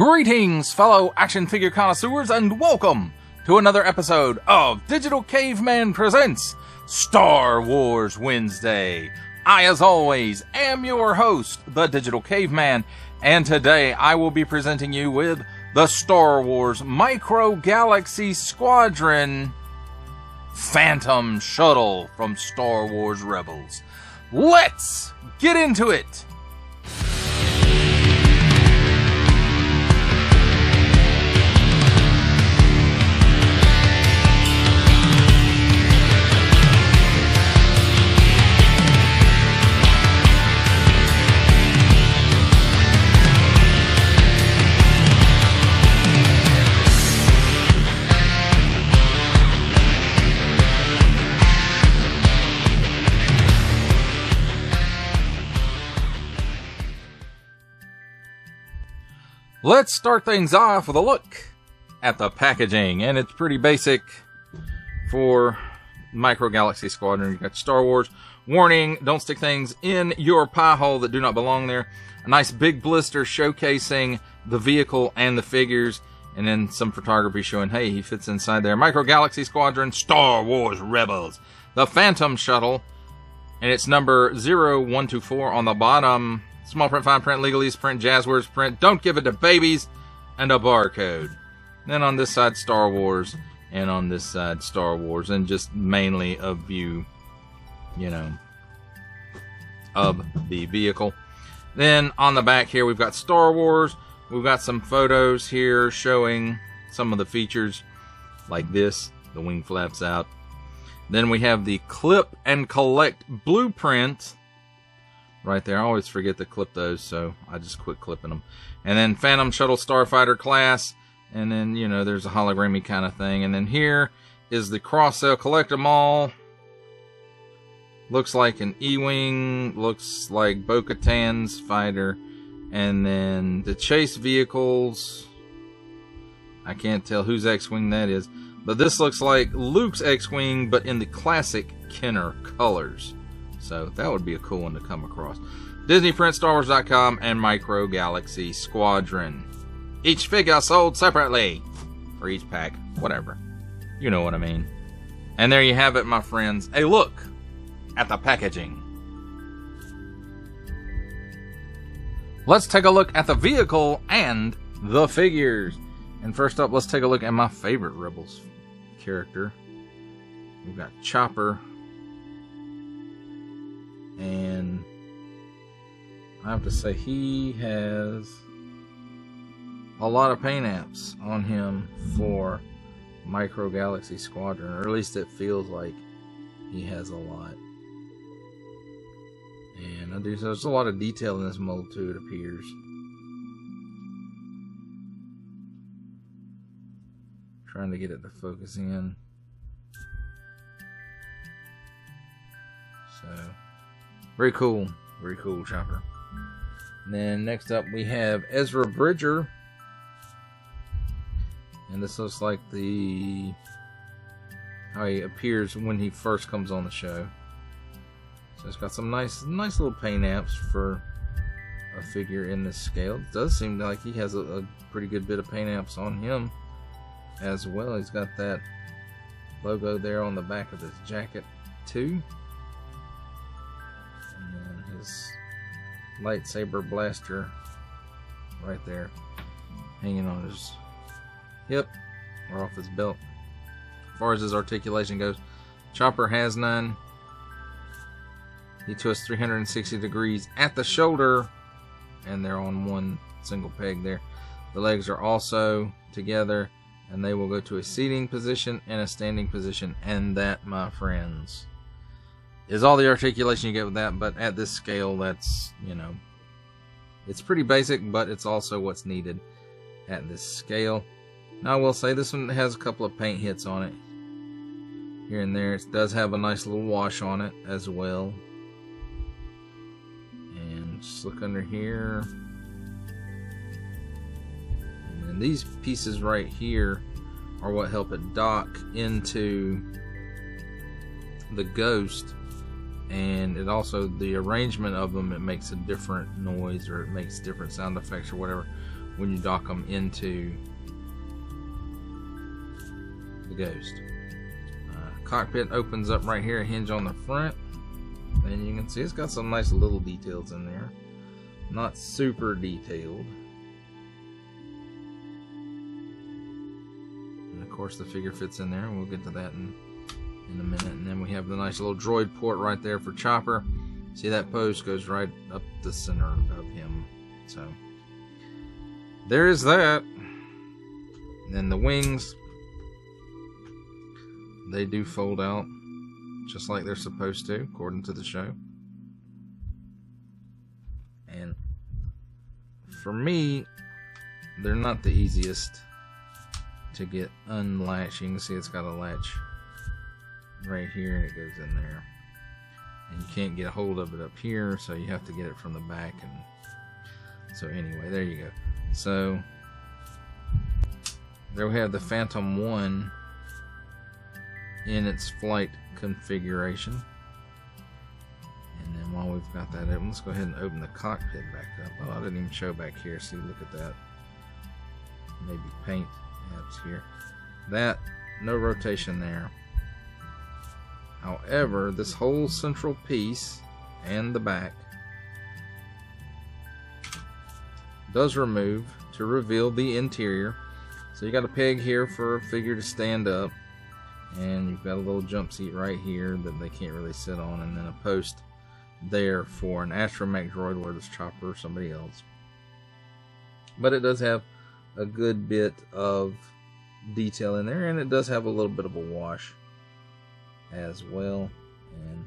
Greetings, fellow action figure connoisseurs, and welcome to another episode of Digital Caveman Presents Star Wars Wednesday. I, as always, am your host, the Digital Caveman, and today I will be presenting you with the Star Wars Micro Galaxy Squadron Phantom Shuttle from Star Wars Rebels. Let's get into it! Let's start things off with a look at the packaging, and it's pretty basic for Micro Galaxy Squadron. You've got Star Wars. Warning, don't stick things in your pie hole that do not belong there. A nice big blister showcasing the vehicle and the figures, and then some photography showing, hey, he fits inside there. Micro Galaxy Squadron, Star Wars Rebels. The Phantom Shuttle, and it's number 0124 on the bottom. Small print, fine print, legalese print, Jazzwares print. Don't give it to babies. And a barcode. Then on this side, Star Wars. And on this side, Star Wars. And just mainly a view, of the vehicle. Then on the back here, we've got Star Wars. We've got some photos here showing some of the features. Like this. The wing flaps out. Then we have the clip and collect blueprint. Right there. I always forget to clip those, so I just quit clipping them. And then Phantom Shuttle Starfighter class. And then, there's a hologrammy kind of thing. And then here is the cross-sell. Collect them all. Looks like an E-Wing. Looks like Bo-Katan's fighter. And then the chase vehicles. I can't tell whose X-Wing that is. But this looks like Luke's X-Wing, but in the classic Kenner colors. So that would be a cool one to come across. Disney Print, StarWars.com, and Micro Galaxy Squadron. Each figure sold separately. Or each pack. Whatever. You know what I mean. And there you have it, my friends. A look at the packaging. Let's take a look at the vehicle and the figures. And first up, let's take a look at my favorite Rebels character. We've got Chopper. And I have to say, he has a lot of paint apps on him for Micro Galaxy Squadron, or at least it feels like he has a lot. And there's a lot of detail in this mold too, it appears. Trying to get it to focus in. So very cool Chopper. And then next up we have Ezra Bridger, and this looks like how he appears when he first comes on the show. So it's got some nice little paint apps for a figure in this scale. It does seem like he has a pretty good bit of paint apps on him as well. He's got that logo there on the back of his jacket too. His lightsaber blaster right there hanging on his hip or off his belt. As far as his articulation goes, Chopper has none. He twists 360 degrees at the shoulder, and they're on one single peg there. The legs are also together, and they will go to a seating position and a standing position, and that, my friends, is all the articulation you get with that. But at this scale, that's, it's pretty basic, but it's also what's needed at this scale. Now I will say this one has a couple of paint hits on it here and there. It does have a nice little wash on it as well. And just look under here. And then these pieces right here are what help it dock into the Ghost. And it also, the arrangement of them, it makes a different noise, or it makes different sound effects or whatever when you dock them into the Ghost. Cockpit opens up right here, a hinge on the front, and you can see it's got some nice little details in there. Not super detailed. And of course the figure fits in there, and we'll get to that in a minute. And then we have the nice little droid port right there for Chopper. See, that post goes right up the center of him. So there is that. And then the wings, they do fold out just like they're supposed to, according to the show. And for me, they're not the easiest to get unlatched. You can see it's got a latch right here, and it goes in there. And you can't get a hold of it up here, so you have to get it from the back. And so anyway, there you go. So there we have the Phantom 1 in its flight configuration. And then while we've got that open, let's go ahead and open the cockpit back up. Oh, I didn't even show back here. See, look at that. Maybe paint apps here. That, no rotation there. However, this whole central piece and the back does remove to reveal the interior. So you got a peg here for a figure to stand up, and you've got a little jump seat right here that they can't really sit on, and then a post there for an astromech droid, whether it's Chopper or somebody else. But it does have a good bit of detail in there, and it does have a little bit of a wash as well. And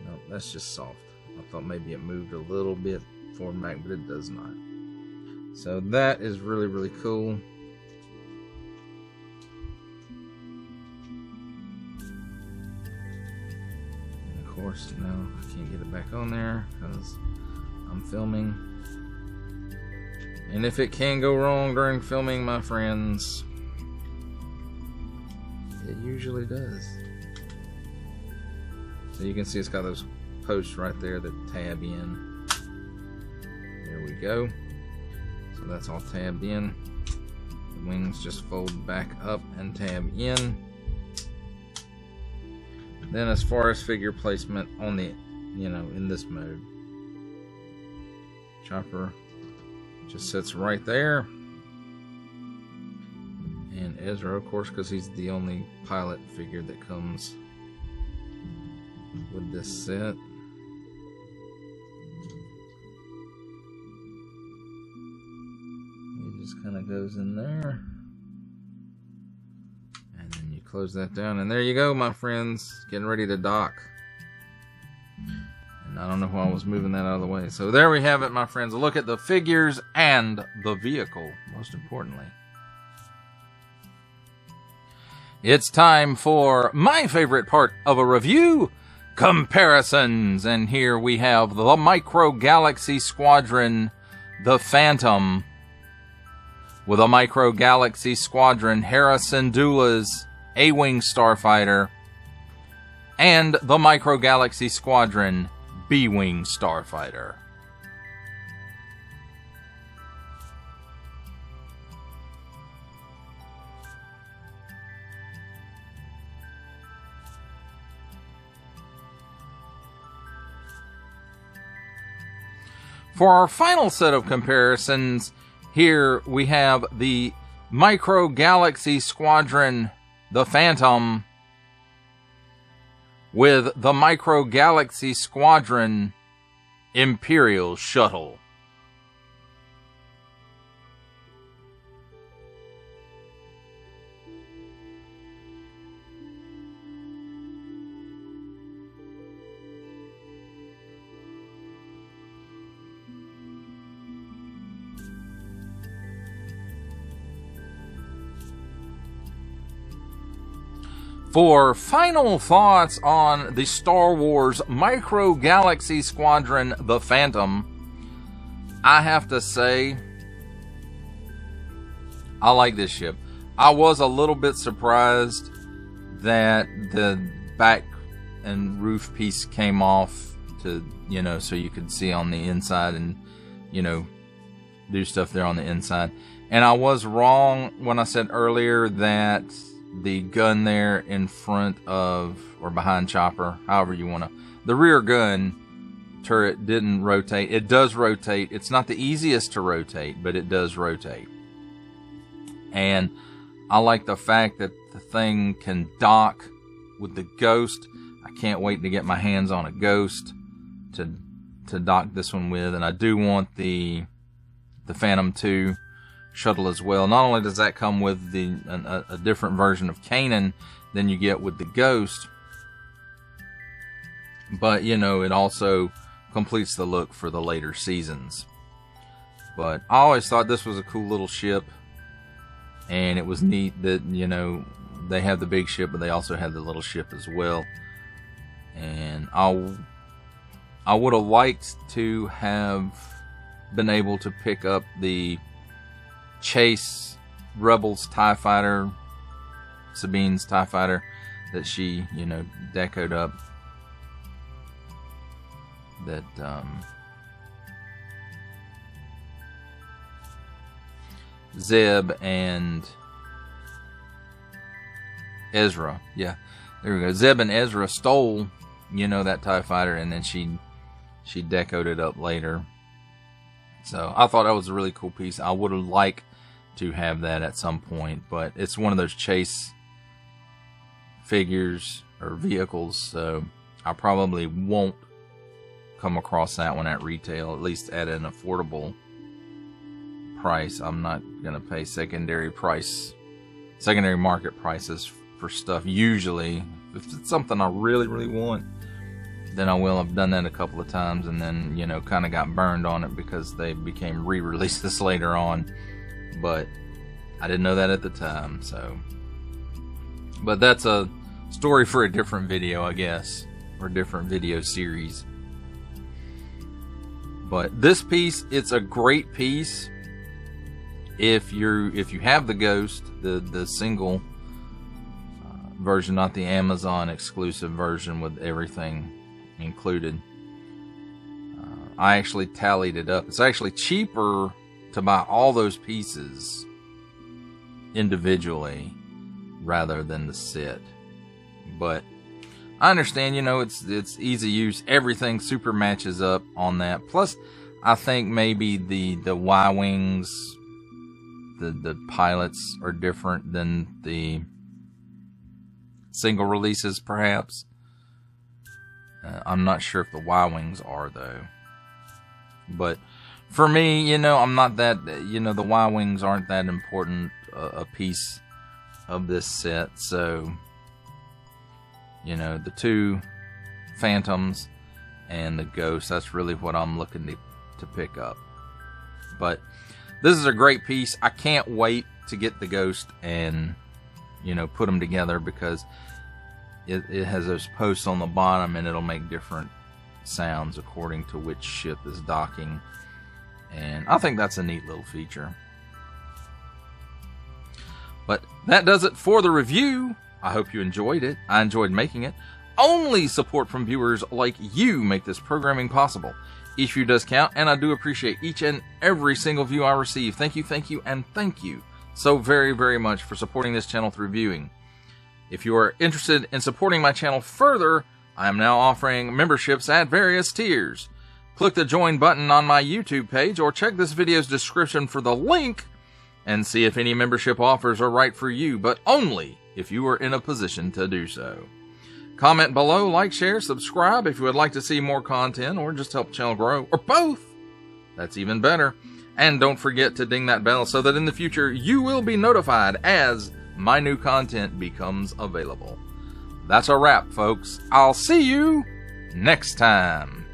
no, that's just soft. I thought maybe it moved a little bit forward back, but it does not. So that is really, really cool. And of course, now I can't get it back on there because I'm filming. And if it can go wrong during filming, my friends, it usually does. So you can see it's got those posts right there that tab in. There we go. So that's all tabbed in. The wings just fold back up and tab in. Then as far as figure placement on the, in this mode, Chopper just sits right there. And Ezra, of course, because he's the only pilot figure that comes with this set. He just kind of goes in there, and then you close that down, and there you go, my friends, getting ready to dock. And I don't know why I was moving that out of the way. So there we have it, my friends. A look at the figures and the vehicle, most importantly. It's time for my favorite part of a review, comparisons. And here we have the Micro Galaxy Squadron, the Phantom, with a Micro Galaxy Squadron Hera Syndulla's A-Wing Starfighter, and the Micro Galaxy Squadron B-Wing Starfighter. For our final set of comparisons, here we have the Micro Galaxy Squadron, the Phantom, with the Micro Galaxy Squadron Imperial Shuttle. For final thoughts on the Star Wars Micro Galaxy Squadron, the Phantom, I have to say, I like this ship. I was a little bit surprised that the back and roof piece came off to, so you could see on the inside and, do stuff there on the inside. And I was wrong when I said earlier that the gun there in front of, or behind Chopper, however you want to, the rear gun turret didn't rotate. It does rotate. It's not the easiest to rotate, but it does rotate. And I like the fact that the thing can dock with the Ghost. I can't wait to get my hands on a Ghost to dock this one with. And I do want the Phantom 2 shuttle as well. Not only does that come with a different version of Kanan than you get with the Ghost, but you know, it also completes the look for the later seasons. But I always thought this was a cool little ship, and it was neat that, you know, they have the big ship, but they also have the little ship as well. And I would have liked to have been able to pick up the Chase Rebels TIE Fighter, Sabine's TIE Fighter, that she, you know, decoed up. That Zeb and Ezra, yeah, there we go. Zeb and Ezra stole, you know, that TIE Fighter, and then she decoed it up later. So I thought that was a really cool piece. I would have liked to have that at some point, but it's one of those Chase figures or vehicles, so I probably won't come across that one at retail, at least at an affordable price. I'm not gonna pay secondary market prices for stuff. Usually, if it's something I really want, then I will. I've done that a couple of times, and then, you know, kind of got burned on it because they became re-releases later on. But I didn't know that at the time, so. But that's a story for a different video, I guess, or a different video series. But this piece, it's a great piece if you have the Ghost, the single version, not the Amazon exclusive version with everything included. I actually tallied it up. It's actually cheaper to buy all those pieces individually rather than the set. But I understand, you know, it's easy use. Everything super matches up on that. Plus, I think maybe the Y-Wings, the pilots are different than the single releases, perhaps. I'm not sure if the Y-Wings are, though. But for me, you know, I'm not that, you know, the Y-Wings aren't that important a piece of this set. So, you know, the two Phantoms and the Ghost, that's really what I'm looking to pick up. But this is a great piece. I can't wait to get the Ghost and, you know, put them together, because it has those posts on the bottom, and it'll make different sounds according to which ship is docking. And I think that's a neat little feature. But that does it for the review. I hope you enjoyed it. I enjoyed making it. Only support from viewers like you make this programming possible. Each view does count, and I do appreciate each and every single view I receive. Thank you, and thank you so very, very much for supporting this channel through viewing. If you are interested in supporting my channel further, I am now offering memberships at various tiers. Click the join button on my YouTube page, or check this video's description for the link and see if any membership offers are right for you, but only if you are in a position to do so. Comment below, like, share, subscribe if you would like to see more content, or just help the channel grow, or both. That's even better. And don't forget to ding that bell so that in the future you will be notified as my new content becomes available. That's a wrap, folks. I'll see you next time.